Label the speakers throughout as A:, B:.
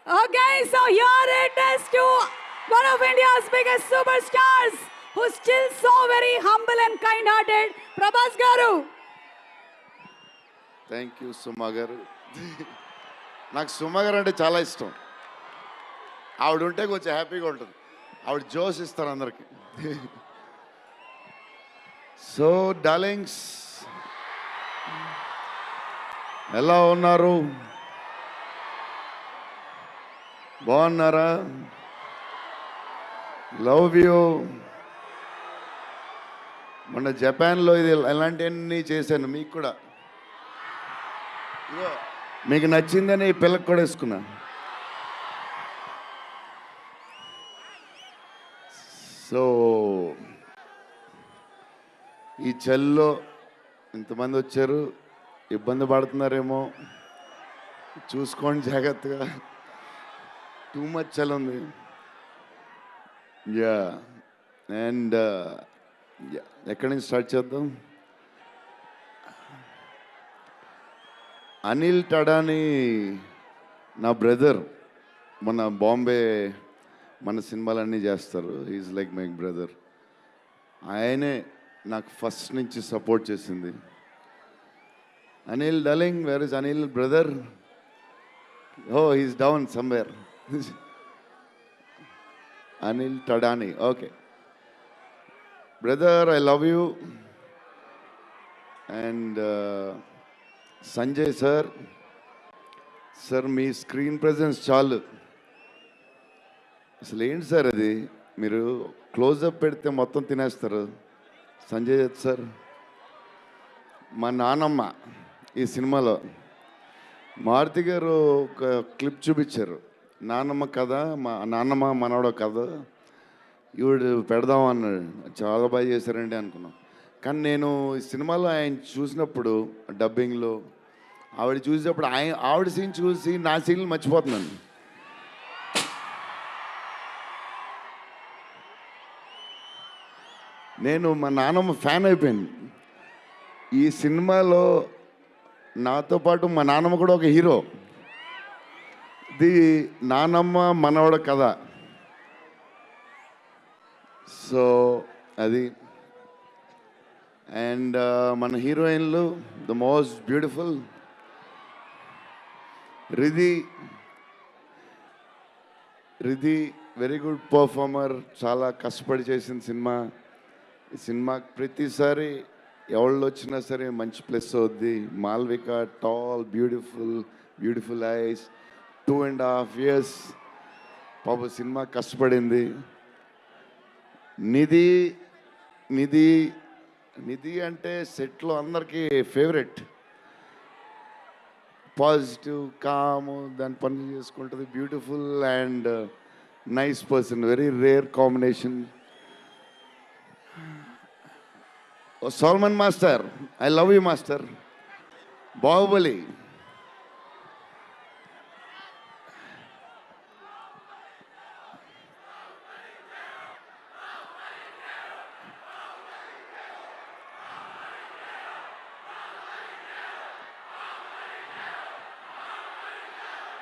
A: Okay, so here it is to one of India's biggest superstars who's still so very humble and kind-hearted, Prabhas Garu.
B: Thank you Suma garu. నాకు సుమా గారు అంటే చాలా ఇష్టం. ఆవిడ ఉంటే కొంచెం హ్యాపీగా ఉంటుంది. ఆవిడ జోష్ ఇస్తారు అందరికి. సో డార్లింగ్స్, ఎలా ఉన్నారు? బాగున్నారా? Love you. మొన్న జపాన్లో ఇది ఎలాంటివన్నీ చేశాను మీకు కూడా. ఇగో మీకు నచ్చిందని ఈ పిల్లకి కూడా వేసుకున్నా. సో ఈ చలిలో ఇంతమంది వచ్చారు, ఇబ్బంది పడుతున్నారేమో, చూసుకోండి జాగ్రత్తగా. టూ మచ్ చలి ఉంది. యా అండ్ ఎక్కడి నుంచి స్టార్ట్ చేద్దాం? అనిల్ టడాని నా బ్రదర్. మన బాంబే మన సినిమాలన్నీ చేస్తారు. Is like my brother. ఆయనే నాకు ఫస్ట్ నుంచి సపోర్ట్ చేసింది. Anil darling, where is Anil brother? Oh he's down somewhere. Anil Thadani. Okay brother, I love you. And Sanjay sir, sir మీ స్క్రీన్ ప్రెజెన్స్ చాలు. అసలు ఏంటి సార్ అది? మీరు క్లోజప్ పెడితే మొత్తం తినేస్తారు. సంజయ్ దత్ సార్, మా నానమ్మ ఈ సినిమాలో మారుతి గారు ఒక క్లిప్ చూపించారు. నానమ్మ కథ, మా నాన్నమ్మ మనవడ కథ ఈవిడు పెడదాం అన్నాడు. చాలా బాగా చేశారండి అనుకున్నాం. కానీ నేను ఈ సినిమాలో ఆయన చూసినప్పుడు డబ్బింగ్లో ఆవిడ చూసినప్పుడు ఆవిడ సీన్ చూసి నా సీన్లు మర్చిపోతున్నాను. నేను మా నాన్నమ్మ ఫ్యాన్ అయిపోయాను. ఈ సినిమాలో నాతో పాటు మా నాన్నమ్మ కూడా ఒక హీరో. ఇది నానమ్మ మనవడ కథ. సో అది. అండ్ మన హీరోయిన్లు the most beautiful Riddhi. Very good performer. చాలా కష్టపడి చేసిన సినిమా. ఈ సినిమాకి ప్రతిసారి ఎవళ్ళు వచ్చినా సరే మంచి ప్లస్ అవుద్ది. Malvika, tall, beautiful eyes, 2.5 years పాప సినిమా కష్టపడింది. నిధి అంటే సెట్లో అందరికీ ఫేవరెట్. పాజిటివ్, కాము, దాని పని చేసుకుంటుంది. Beautiful and nice person. Very rare combination. Salman master, I love you master. Baahubali.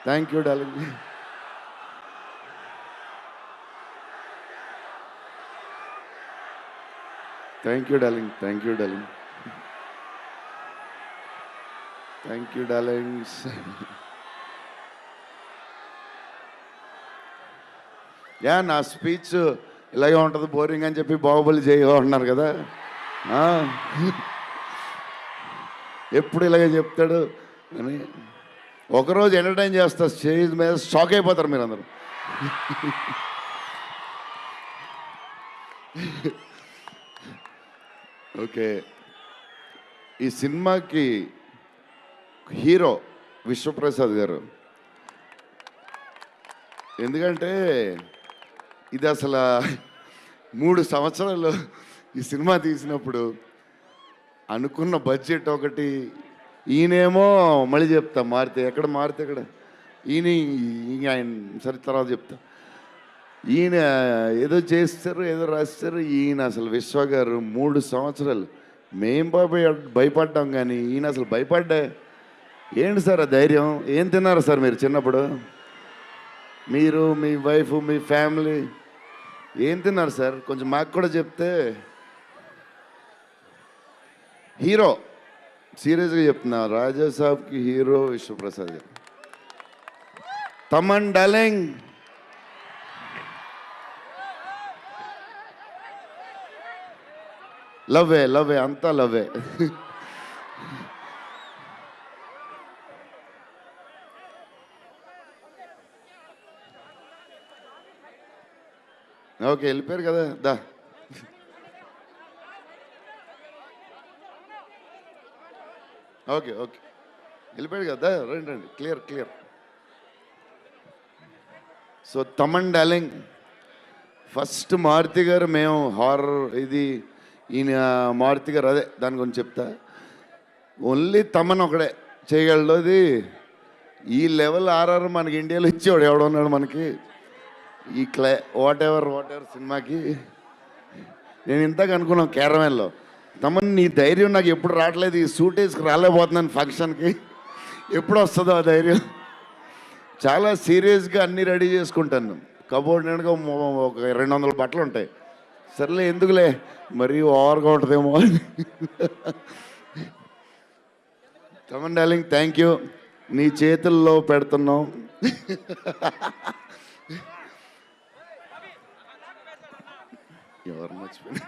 B: Thank you darling. Thank you darling. Thank you darling. Thank you darlings. Yeah, నా స్పీచ్ ఇలాగే ఉంటుంది, బోరింగ్ అని చెప్పి బాహుబలి చేయగా ఉంటున్నారు కదా. ఎప్పుడు ఇలాగే చెప్తాడు అని ఒకరోజు ఎంటర్టైన్ చేస్తా. స్టేజ్ మీద షాక్ అయిపోతారు మీరు అందరూ. ఓకే, ఈ సినిమాకి హీరో విశ్వప్రసాద్ గారు. ఎందుకంటే ఇది అసలు 3 సంవత్సరాలు ఈ సినిమా తీసినప్పుడు అనుకున్న బడ్జెట్ ఒకటి. ఈయనేమో మళ్ళీ చెప్తా మారితే ఎక్కడ ఆయన సరే తర్వాత చెప్తా. ఈయన ఏదో చేస్తారు, ఏదో రాస్తారు. ఈయన అసలు విశ్వ గారు 3 సంవత్సరాలు మేం భయపడ్డాం, కానీ ఈయన అసలు భయపడ్డా. ఏంటి సార్ ఆ ధైర్యం? ఏం తిన్నారు సార్ మీరు చిన్నప్పుడు? మీరు మీ వైఫ్ మీ ఫ్యామిలీ ఏం తిన్నారు సార్? కొంచెం మాకు కూడా చెప్తే. హీరో సీరియస్గా చెప్తున్నా, రాజా సాబ్కి హీరో విశ్వప్రసాద్ గారు. తమన్ డార్లింగ్, లవ్వే లవ్వే అంతా లవ్వే. ఓకే వెళ్ళిపోయారు కదా, దా. ఓకే ఓకే వెళ్ళిపోయాడు కదా, రండి రండి, clear clear. So Thaman darling, first Maruthi గారు మేము హారర్ ఇది ఈయన మారుతి గారు అదే దాని గురించి చెప్తా. ఓన్లీ తమన్ ఒకడే చేయగలడు అది. ఈ లెవెల్ ఆర్ఆర్ మనకి ఇండియాలో ఇచ్చేవాడు ఎవడున్నాడు మనకి ఈ వాట్ ఎవర్ సినిమాకి. నేను ఇంతకు అనుకున్నాను క్యారవాన్లో, తమన్ నీ ధైర్యం నాకు ఎప్పుడు రావట్లేదు, ఈ సూట్ వేసుకు రాలేకపోతున్నాను ఫంక్షన్కి, ఎప్పుడు వస్తుందో ఆ ధైర్యం. చాలా సీరియస్గా అన్నీ రెడీ చేసుకుంటాను. కబోర్డ్ నిండుగా ఒక 200 బట్టలు ఉంటాయి. సర్లే ఎందుకులే మరీ ఓవర్గా ఉంటుందేమో అని. తమన్ డార్లింగ్ థ్యాంక్ యూ, నీ చేతుల్లో పెడుతున్నాం. ఎవరు మర్చిపోయి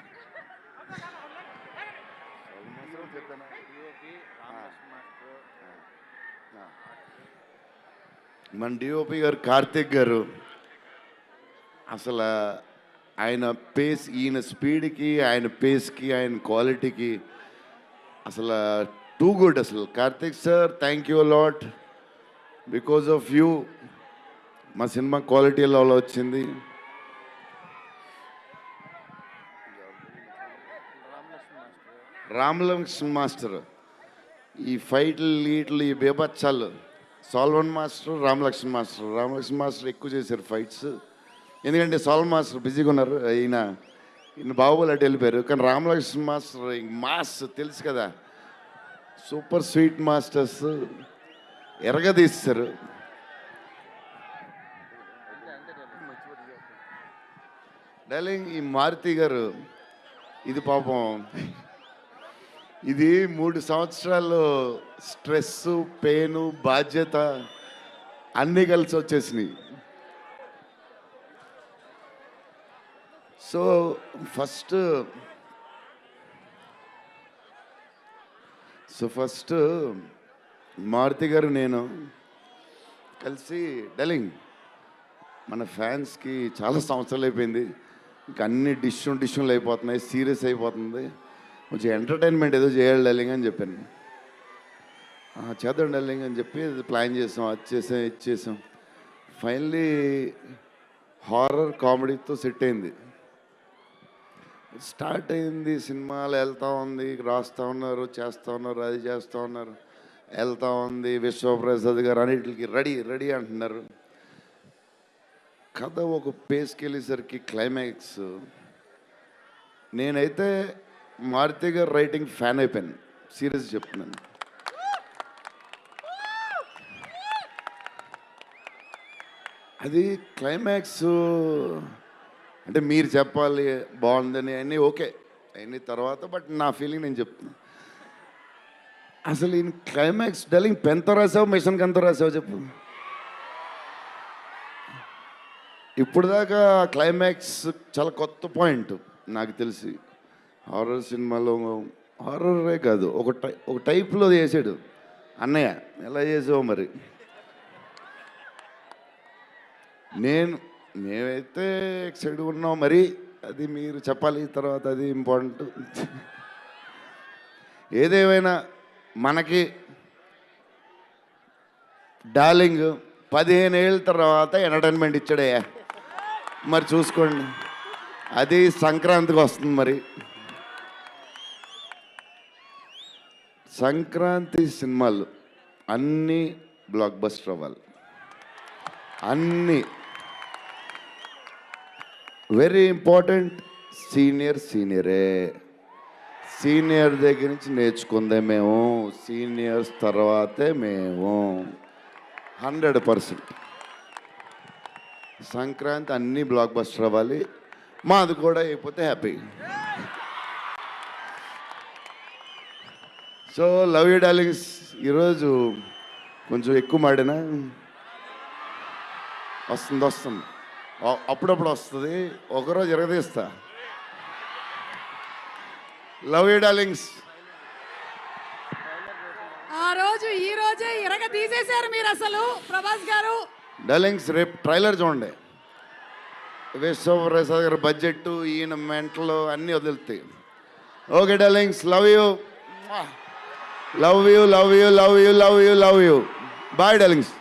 B: మన డిఓపి గారు కార్తిక్ గారు, అసలు ఆయన పేస్, ఈయన స్పీడ్కి ఆయన పేస్కి ఆయన క్వాలిటీకి అసలు టూ గుడ్. అసలు Karthik sir thank you lot, because of you మా సినిమా క్వాలిటీ లెవెల్ వచ్చింది. రామలక్ష్మణ్ మాస్టర్ ఈ ఫైట్లు వీటిలు ఈ బేబచ్చాలు, సాల్వన్ మాస్టర్ రామలక్ష్మణ్ మాస్టర్ ఎక్కువ చేశారు ఫైట్స్. ఎందుకంటే సాల్వన్ మాస్టర్ బిజీగా ఉన్నారు, ఈయన బాహుబలి అటు వెళ్ళిపోయారు. కానీ రామలక్ష్మణ్ మాస్టర్ మాస్ తెలుసు కదా, సూపర్ స్వీట్ మాస్టర్స్ ఎరగదీస్తారు. డార్లింగ్ ఈ మారుతి గారు ఇది పాపం, ఇది 3 సంవత్సరాలు స్ట్రెస్ పెయిన్ బాధ్యత అన్నీ కలిసి వచ్చేసినాయి. సో ఫస్ట్ మారుతి గారు నేను కలిసి, డార్లింగ్ మన ఫ్యాన్స్కి చాలా సంవత్సరాలు అయిపోయింది, ఇంకా అన్ని డిష్యూలు అయిపోతున్నాయి, సీరియస్ అయిపోతుంది, కొంచెం ఎంటర్టైన్మెంట్ ఏదో చేయాలి డార్లింగ్ అని చెప్పాను. చేద్దాం డార్లింగ్ అని చెప్పి ప్లాన్ చేసాం, అది చేసాం ఇది చేసాం. ఫైనలీ హారర్ కామెడీతో సెట్ అయింది, స్టార్ట్ అయింది. సినిమాలు వెళ్తూ ఉంది, రాస్తూ ఉన్నారు, చేస్తూ ఉన్నారు, అది చేస్తూ ఉన్నారు, వెళ్తూ ఉంది. విశ్వప్రసాద్ గారు అన్నిటికి రెడీ అంటున్నారు. కథ ఒక పేస్కి వెళ్ళేసరికి క్లైమాక్స్, నేనైతే మారుతి గారు రైటింగ్ ఫ్యాన్ అయిపోయాను, సీరియస్ చెప్తున్నాను. అది క్లైమాక్స్ అంటే మీరు చెప్పాలి బాగుందని అన్నీ ఓకే అన్ని తర్వాత, బట్ నా ఫీలింగ్ నేను చెప్తున్నా. అసలు ఈయన క్లైమాక్స్ డార్లింగ్ పెన్తో రాసావు మిషన్కి ఎంతో రాసావు చెప్పు. ఇప్పుడు దాకా క్లైమాక్స్ చాలా కొత్త పాయింట్ నాకు తెలిసి. హారర్ సినిమాలో హారరే కాదు, ఒక టైప్లో చేసాడు అన్నయ్య. ఎలా చేసావు మరి? మేమైతే ఎక్సైడ్గా ఉన్నాం, మరి అది మీరు చెప్పాలి తర్వాత, అది ఇంపార్టెంట్. ఏదేమైనా మనకి డార్లింగ్ 15 ఏళ్ళ తర్వాత ఎంటర్టైన్మెంట్ ఇచ్చాడయ్యా, మరి చూసుకోండి. అది సంక్రాంతికి వస్తుంది. మరి సంక్రాంతి సినిమాలు అన్నీ బ్లాక్ బస్టర్ అవ్వాలి, అన్నీ. Very important, సీనియరే. సీనియర్ దగ్గర నుంచి నేర్చుకుందే మేము, సీనియర్స్ తర్వాతే మేము 100%. సంక్రాంతి అన్నీ బ్లాక్ బస్టర్ అవ్వాలి, మాది కూడా అయిపోతే happy. So love you darlings. ఈరోజు కొంచెం ఎక్కువ మాడినా వస్తుంది అప్పుడప్పుడు వస్తుంది, ఒకరోజు ఎరగదీస్తా. Love you darlings.
A: ఆ రోజు ఈ రోజే ఇరగ తీసేశారు మీరు అసలు ప్రభాస్ గారు.
B: డార్లింగ్స్ రేపు ట్రైలర్ చూడండి. విశ్వప్రసాద్ గారి బడ్జెట్, ఈయన మెంటలు అన్నీ వదులుతాయి. Okay darlings, love you love you love you love you love you love you. Bye darlings.